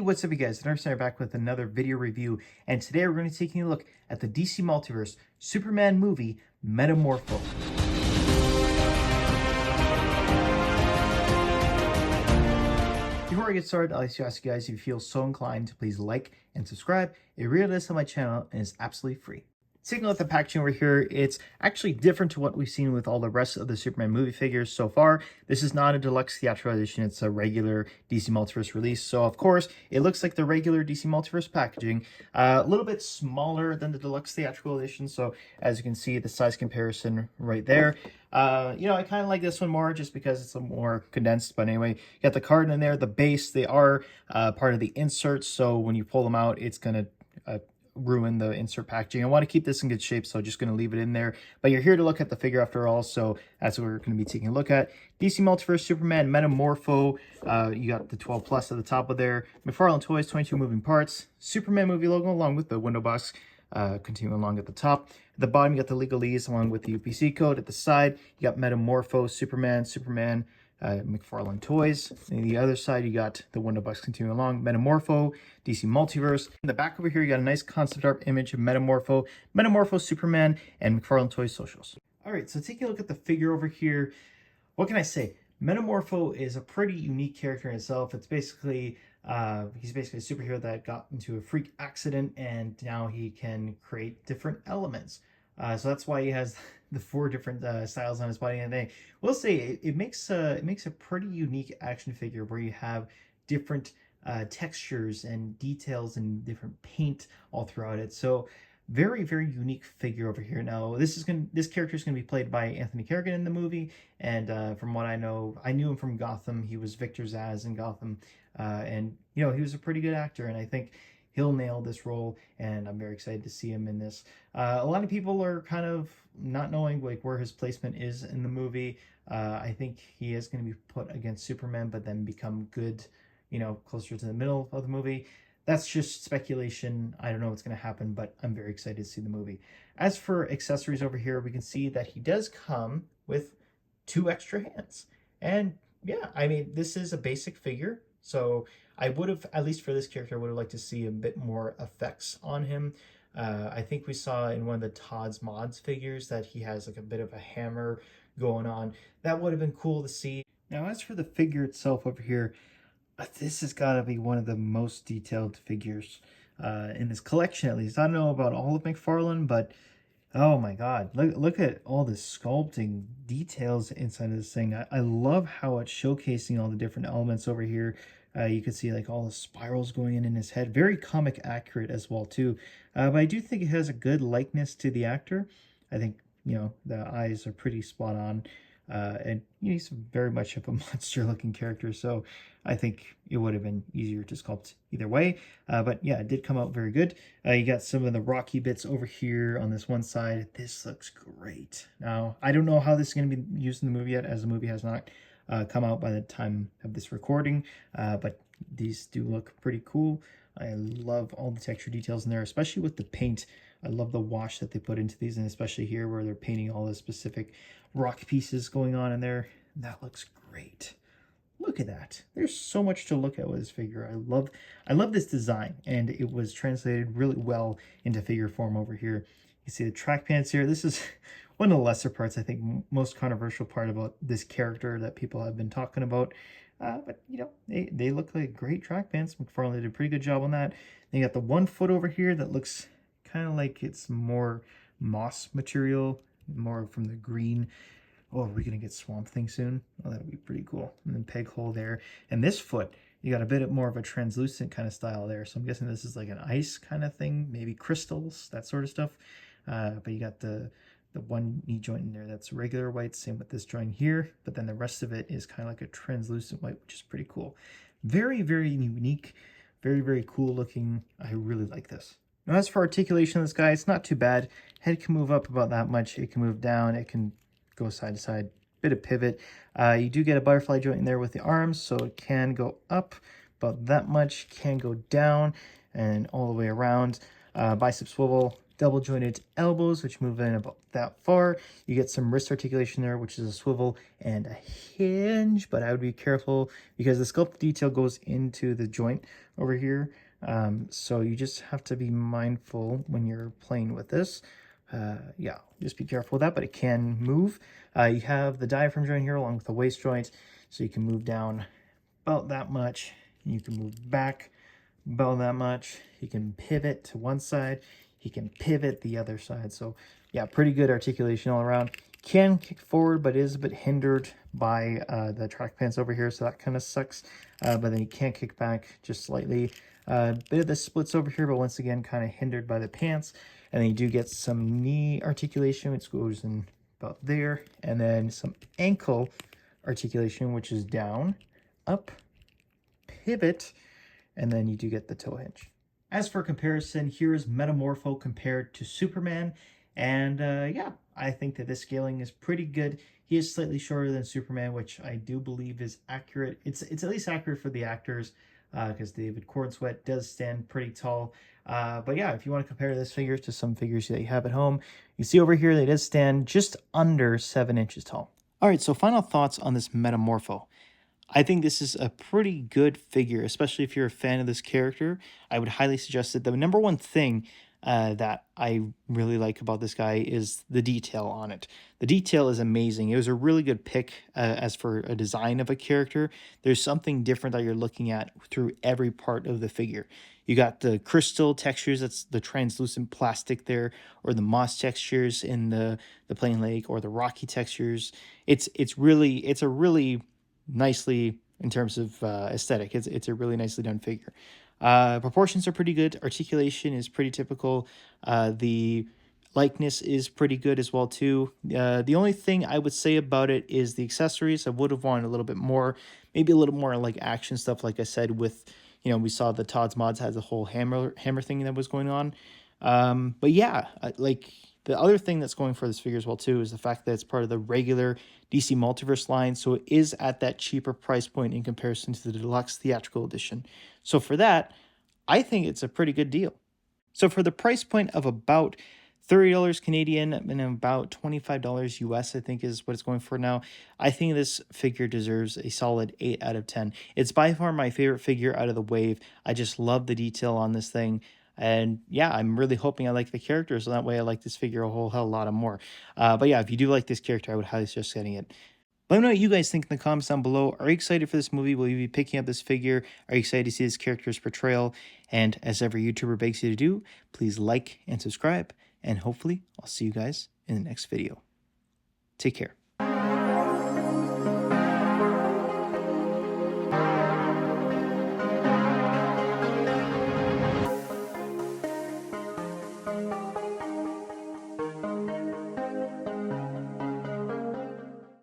What's up you guys? I'm back with another video review, and today we're going to be taking a look at the DC Multiverse Superman movie Metamorpho. Before I get started, I'd like to ask you guys if you feel so inclined to please like and subscribe. It really does help my channel and is absolutely free. Taking a look at the packaging over here, it's actually different to what we've seen with all the rest of the Superman movie figures so far. This is not a deluxe theatrical edition, it's a regular DC Multiverse release. So of course, it looks like the regular DC Multiverse packaging, a little bit smaller than the deluxe theatrical edition. So as you can see, the size comparison right there. I kind of like this one more just because it's a more condensed. But anyway, you got the card in there, the base, they are part of the inserts. So when you pull them out, it's going to ruin the insert packaging. I want to keep this in good shape, so just going to leave it in there. But you're here to look at the figure after all, so that's what we're going to be taking a look at. DC Multiverse Superman Metamorpho. You got the 12 plus at the top of there. McFarlane Toys, 22 moving parts. Superman movie logo along with the window box. Continuing along at the top. At the bottom, you got the legalese along with the UPC code. At the side, you got Metamorpho, Superman, McFarlane Toys. And the other side, you got the window box continuing along, Metamorpho, DC Multiverse. In the back over here, you got a nice concept art image of Metamorpho, Superman, and McFarlane Toys socials. All right, so taking a look at the figure over here, what can I say? Metamorpho is a pretty unique character in itself. It's basically, he's basically a superhero that got into a freak accident, and now he can create different elements. So that's why he has the 4 different styles on his body. And I will say it makes a pretty unique action figure where you have different textures and details and different paint all throughout it. So very unique figure over here. Now this character is going to be played by Anthony Kerrigan in the movie, and from what I know, I knew him from Gotham. He was Victor Zsasz in Gotham, and he was a pretty good actor, and I think he'll nail this role, and I'm very excited to see him in this. A lot of people are kind of not knowing where his placement is in the movie. I think he is going to be put against Superman, but then become good, closer to the middle of the movie. That's just speculation. I don't know what's going to happen, but I'm very excited to see the movie. As for accessories over here, we can see that he does come with 2 extra hands. And yeah, I mean, this is a basic figure, so I would have, at least for this character, I would have liked to see a bit more effects on him. I think we saw in one of the Todd's Mods figures that he has like a bit of a hammer going on. That would have been cool to see. Now, as for the figure itself over here, this has got to be one of the most detailed figures in this collection, at least. I don't know about all of McFarlane, but oh my god, look at all the sculpting details inside of this thing. I love how it's showcasing all the different elements over here. You can see like all the spirals going in his head. Very comic accurate as well too. But I do think it has a good likeness to the actor. I think, the eyes are pretty spot on. And he's very much of a monster looking character, so I think it would have been easier to sculpt either way. But yeah, it did come out very good. You got some of the rocky bits over here on this one side. This looks great. Now, I don't know how this is going to be used in the movie yet, as the movie has not come out by the time of this recording, but these do look pretty cool. I love all the texture details in there, especially with the paint. I love the wash that they put into these, and especially here where they're painting all the specific rock pieces going on in there. That looks great. Look at that. There's so much to look at with this figure. I love this design, and it was translated really well into figure form over here. You see the track pants here. This is one of the lesser parts, I think, most controversial part about this character that people have been talking about. But, they look like great track pants. McFarlane did a pretty good job on that. Then you got the 1 foot over here that looks kind of like it's more moss material, more from the green. Oh, are we going to get Swamp Thing soon? Oh, that'll be pretty cool. And then peg hole there. And this foot, you got a bit more of a translucent kind of style there. So I'm guessing this is like an ice kind of thing, maybe crystals, that sort of stuff. But you got the one knee joint in there that's regular white, same with this joint here, but then the rest of it is kind of like a translucent white, which is pretty cool. Very unique, very cool looking. I really like this. Now, as for articulation of this guy, it's not too bad. Head can move up about that much. It can move down. It can go side to side. Bit of pivot. You do get a butterfly joint in there with the arms, so it can go up about that much. Can go down and all the way around. Bicep swivel. double jointed elbows, which move in about that far. You get some wrist articulation there, which is a swivel and a hinge, but I would be careful because the sculpt detail goes into the joint over here. So you just have to be mindful when you're playing with this. Yeah, just be careful with that, but it can move. You have the diaphragm joint here along with the waist joint, so you can move down about that much. You can move back about that much. He can pivot to one side. He can pivot the other side. So yeah, pretty good articulation all around. Can kick forward, but is a bit hindered by the track pants over here, so that kind of sucks. But then he can't kick back just slightly. Bit of the splits over here, but once again, kind of hindered by the pants. And then you do get some knee articulation, which goes in about there. And then some ankle articulation, which is down, up, pivot, and then you do get the toe hinge. As for comparison, here's Metamorpho compared to Superman. And yeah, I think that this scaling is pretty good. He is slightly shorter than Superman, which I do believe is accurate. It's at least accurate for the actors, because David Cornsweet does stand pretty tall. But yeah, if you want to compare this figure to some figures that you have at home, you see over here they does stand just under 7 inches tall. All right, so final thoughts on this Metamorpho. I think this is a pretty good figure, especially if you're a fan of this character. I would highly suggest it. The number one thing that I really like about this guy is the detail on it. The detail is amazing. It was a really good pick as for a design of a character. There's something different that you're looking at through every part of the figure. You got the crystal textures, that's the translucent plastic there, or the moss textures in the plain lake, or the rocky textures. It's a really nicely, in terms of aesthetic, it's a really nicely done figure. Proportions are pretty good. Articulation is pretty typical. The likeness is pretty good as well too. The only thing I would say about it is the accessories. I would have wanted a little bit more, maybe a little more like action stuff. Like I said, with, you know, we saw the Todd's Mods has a whole hammer thing that was going on. But yeah, like the other thing that's going for this figure as well too is the fact that it's part of the regular DC Multiverse line, so it is at that cheaper price point in comparison to the deluxe theatrical edition. So for that, I think it's a pretty good deal. So for the price point of about $30 Canadian and about $25 US, I think is what it's going for now, I think this figure deserves a solid 8 out of 10. It's by far my favorite figure out of the wave. I just love the detail on this thing. And yeah, I'm really hoping I like the character, so that way I like this figure a whole hell of a lot more. But yeah, if you do like this character, I would highly suggest getting it. Let me know what you guys think in the comments down below. Are you excited for this movie? Will you be picking up this figure? Are you excited to see this character's portrayal? And as every YouTuber begs you to do, please like and subscribe. And hopefully, I'll see you guys in the next video. Take care.